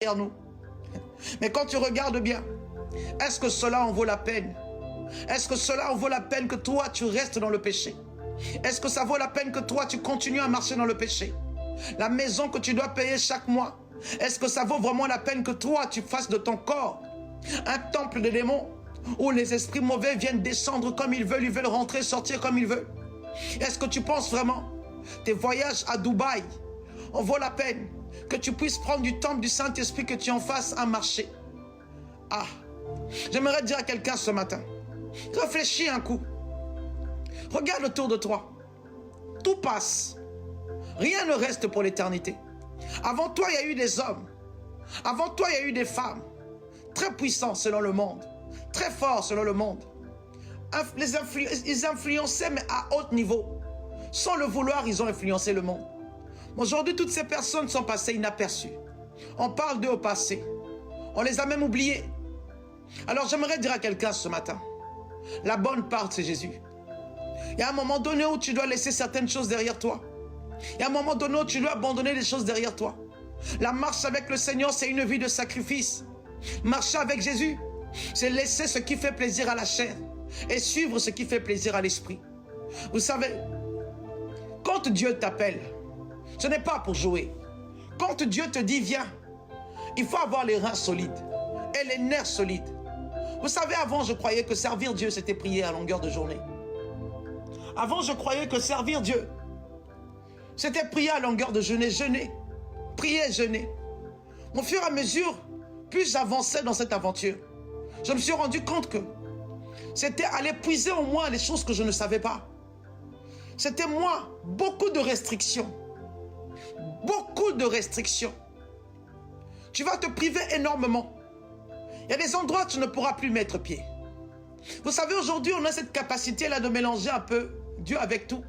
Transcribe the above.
derrière nous. Mais quand tu regardes bien, est-ce que cela en vaut la peine? Est-ce que cela en vaut la peine que toi tu restes dans le péché? Est-ce que ça vaut la peine que toi tu continues à marcher dans le péché? La maison que tu dois payer chaque mois, est-ce que ça vaut vraiment la peine que toi tu fasses de ton corps un temple de démons où les esprits mauvais viennent descendre comme ils veulent rentrer, sortir comme ils veulent? Est-ce que tu penses vraiment tes voyages à Dubaï en vaut la peine que tu puisses prendre du temple du Saint-Esprit, que tu en fasses un marché? Ah, j'aimerais dire à quelqu'un ce matin, réfléchis un coup. Regarde autour de toi. Tout passe. Rien ne reste pour l'éternité. Avant toi, il y a eu des hommes. Avant toi, il y a eu des femmes. Très puissants selon le monde. Très forts selon le monde. Ils influençaient, mais à haut niveau. Sans le vouloir, ils ont influencé le monde. Aujourd'hui, toutes ces personnes sont passées inaperçues. On parle d'eux au passé. On les a même oubliés. Alors j'aimerais dire à quelqu'un ce matin, la bonne part, c'est Jésus. Il y a un moment donné où tu dois laisser certaines choses derrière toi. Il y a un moment donné où tu dois abandonner des choses derrière toi. La marche avec le Seigneur, c'est une vie de sacrifice. Marcher avec Jésus, c'est laisser ce qui fait plaisir à la chair et suivre ce qui fait plaisir à l'esprit. Vous savez, quand Dieu t'appelle, ce n'est pas pour jouer. Quand Dieu te dit viens, il faut avoir les reins solides et les nerfs solides. Vous savez, avant je croyais que servir Dieu c'était prier à longueur de journée. Avant je croyais que servir Dieu c'était prier à longueur de journée, jeûner, prier, jeûner. Au fur et à mesure, plus j'avançais dans cette aventure, je me suis rendu compte que c'était aller puiser en moi les choses que je ne savais pas. C'était moi, beaucoup de restrictions. Beaucoup de restrictions. Tu vas te priver énormément. Il y a des endroits où tu ne pourras plus mettre pied. Vous savez, aujourd'hui, on a cette capacité-là de mélanger un peu Dieu avec tout.